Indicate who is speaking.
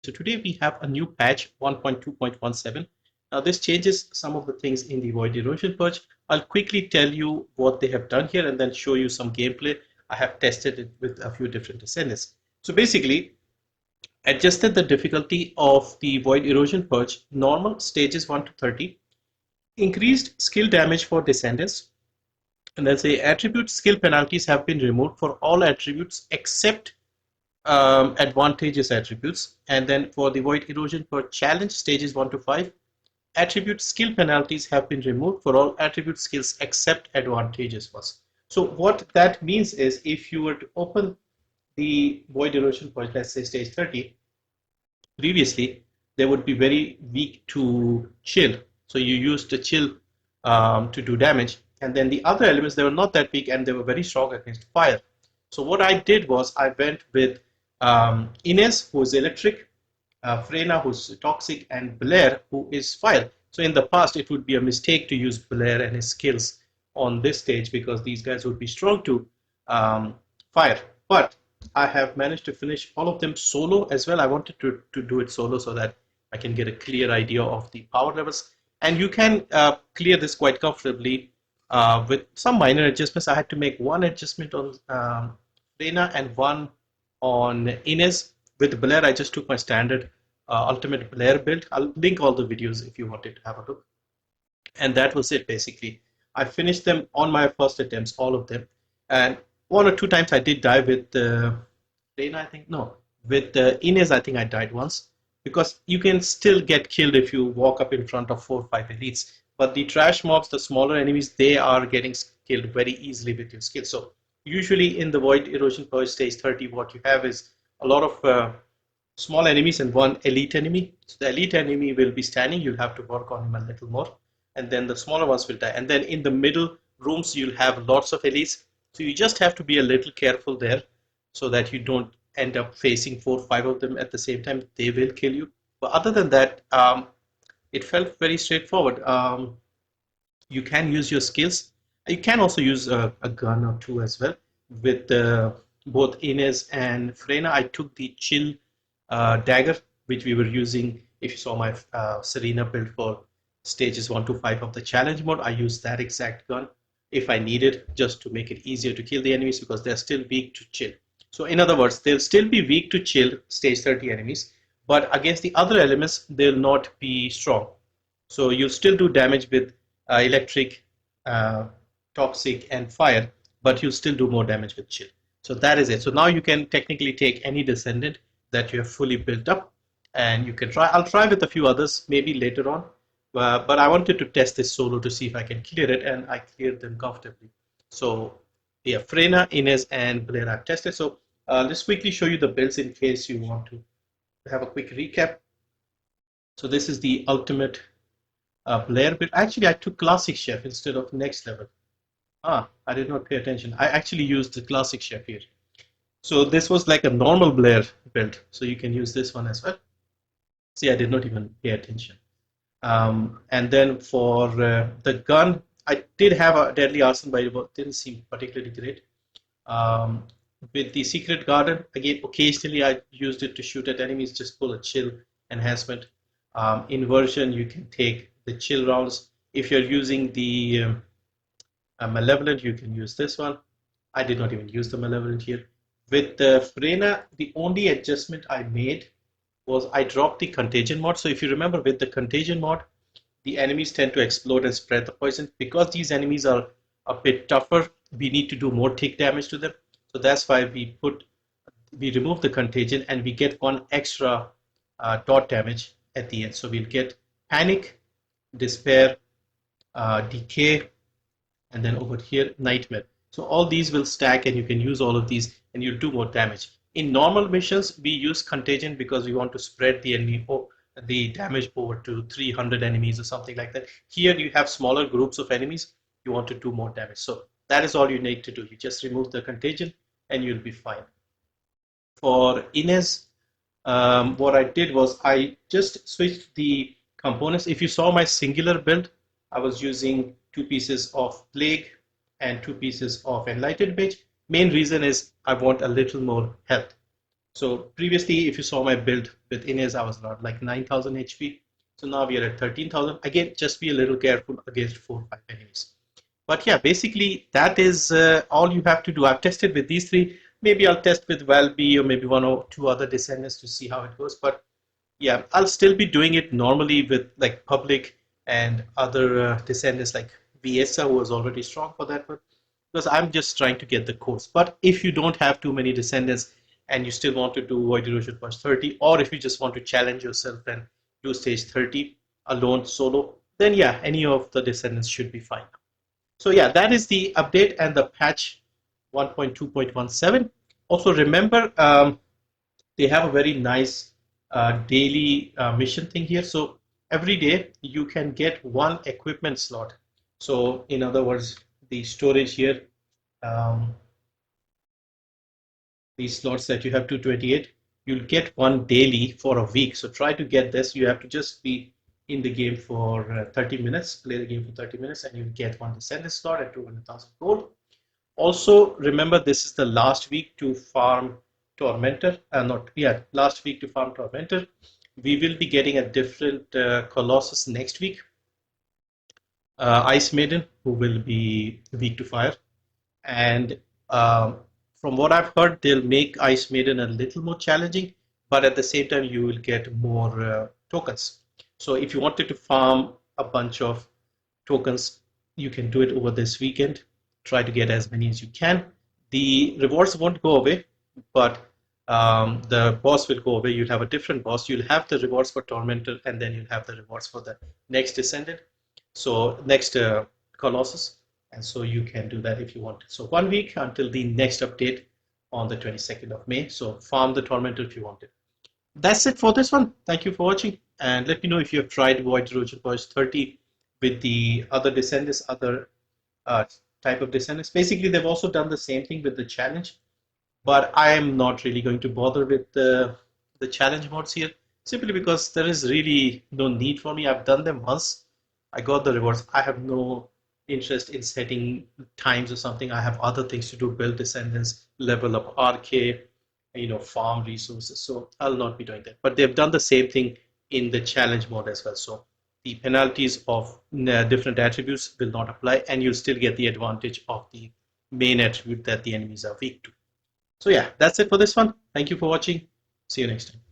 Speaker 1: So today we have a new patch 1.2.17. Now this changes some of the things in the Void Erosion Purge. I'll quickly tell you what they have done here and then show you some gameplay. I have tested it with a few different Descendants. So basically, adjusted the difficulty of the Void Erosion Purge, normal stages 1 to 30, increased skill damage for Descendants, and then say attribute skill penalties have been removed for all attributes except advantageous attributes. And then for the Void Erosion per challenge stages 1 to 5, attribute skill penalties have been removed for all attribute skills except advantageous ones. So what that means is if you were to open the Void Erosion Purge, let's say stage 30, previously they would be very weak to chill. So you used the chill to do damage. And then the other elements, they were not that weak and they were very strong against fire. So what I did was I went with Ines, who is electric, Freyna, who's toxic, and Blair, who is fire. So in the past, it would be a mistake to use Blair and his skills on this stage because these guys would be strong to fire. But I have managed to finish all of them solo as well. I wanted to do it solo so that I can get a clear idea of the power levels. And you can clear this quite comfortably with some minor adjustments. I had to make one adjustment on Freyna and one on Ines. With Blair, I just took my standard ultimate Blair build. I'll link all the videos if you wanted to have a look. And that was it basically. I finished them on my first attempts, all of them. And one or two times I did die with Freyna, I think. No, with Ines, I think I died once. Because you can still get killed if you walk up in front of 4 or 5 elites. But the trash mobs, the smaller enemies, they are getting killed very easily with your skill. So usually in the Void Erosion Purge stage 30, what you have is a lot of small enemies and one elite enemy. So the elite enemy will be standing, you'll have to work on him a little more. And then the smaller ones will die. And then in the middle rooms, you'll have lots of elites. So you just have to be a little careful there so that you don't end up facing 4 or 5 of them at the same time. They will kill you. But other than that, it felt very straightforward. You can use your skills. You can also use a gun or two as well. With both Ines and Freyna, I took the chill dagger, which we were using. If you saw my Serena build for stages 1 to 5 of the challenge mode, I used that exact gun if I needed, just to make it easier to kill the enemies because they're still weak to chill. So in other words, they'll still be weak to chill stage 30 enemies, but against the other elements, they'll not be strong. So you'll still do damage with electric, toxic, and fire, but you'll still do more damage with chill. So that is it. So now you can technically take any Descendant that you have fully built up and you can try. I'll try with a few others maybe later on. But I wanted to test this solo to see if I can clear it, and I cleared them comfortably. So yeah, Freyna, Ines, and Blair I've tested. So let's quickly show you the builds in case you want to have a quick recap. So this is the ultimate Blair build. Actually, I took Classic Chef instead of next level. I did not pay attention. I actually used the Classic Chef here. So this was like a normal Blair build. So you can use this one as well. See, I did not even pay attention. And then for the gun, I did have a deadly arson, but it didn't seem particularly great. With the secret garden, again, occasionally I used it to shoot at enemies, just pull a chill enhancement. Inversion, you can take the chill rounds. If you're using the malevolent, you can use this one. I did not even use the malevolent here. With the Freyna, the only adjustment I made was I dropped the contagion mod. So if you remember with the contagion mod, the enemies tend to explode and spread the poison. Because these enemies are a bit tougher, we need to do more tick damage to them. So that's why we remove the contagion and we get one extra dot damage at the end. So we'll get panic, despair, decay, and then over here, nightmare. So all these will stack and you can use all of these and you'll do more damage. In normal missions, we use contagion because we want to spread the enemy, the damage over to 300 enemies or something like that. Here you have smaller groups of enemies, you want to do more damage. So that is all you need to do. You just remove the contagion and you'll be fine. For Ines, what I did was I just switched the components. If you saw my singular build, I was using 2 pieces of Plague and 2 pieces of Enlightened Mage. Main reason is I want a little more health. So previously, if you saw my build with Ines, I was around like 9,000 HP. So now we are at 13,000. Again, just be a little careful against 4 or 5 enemies. But yeah, basically that is all you have to do. I've tested with these three. Maybe I'll test with Valby or maybe one or two other Descendants to see how it goes. But yeah, I'll still be doing it normally with like public and other Descendants like Viesa, who was already strong for that one, because I'm just trying to get the course. But if you don't have too many Descendants and you still want to do Void Erosion Purge 30, or if you just want to challenge yourself and do stage 30 alone solo, then yeah, any of the Descendants should be fine. So yeah, that is the update and the patch 1.2.17. Also remember, they have a very nice daily mission thing here. So every day you can get one equipment slot. So in other words, the storage here, um, these slots that you have 228, you'll get one daily for a week. So try to get this. You have to just be in the game for 30 minutes, play the game for 30 minutes, and you'll get one Descendant slot at 200,000 gold. Also, remember this is the last week to farm Tormentor. Last week to farm Tormentor. We will be getting a different Colossus next week. Ice Maiden, who will be weak to fire. And from what I've heard, they'll make Ice Maiden a little more challenging, but at the same time, you will get more tokens. So if you wanted to farm a bunch of tokens, you can do it over this weekend. Try to get as many as you can. The rewards won't go away, but the boss will go away. You'll have a different boss. You'll have the rewards for Tormentor, and then you'll have the rewards for the next Descendant. So next Colossus, and so you can do that if you want. So 1 week until the next update on the 22nd of May. So farm the Tormentor if you want it. That's it for this one. Thank you for watching, and let me know if you have tried Void Erosion Purge 30 with the other Descendants, other uh, type of Descendants. Basically, they've also done the same thing with the challenge, but I am not really going to bother with the challenge modes here, simply because there is really no need for me. I've done them once. I got the rewards. I have no interest in setting times or something. I have other things to do, build Descendants, level up RK, farm resources. So I'll not be doing that. But they've done the same thing in the challenge mode as well. So the penalties of different attributes will not apply, and you'll still get the advantage of the main attribute that the enemies are weak to. So yeah, that's it for this one. Thank you for watching. See you next time.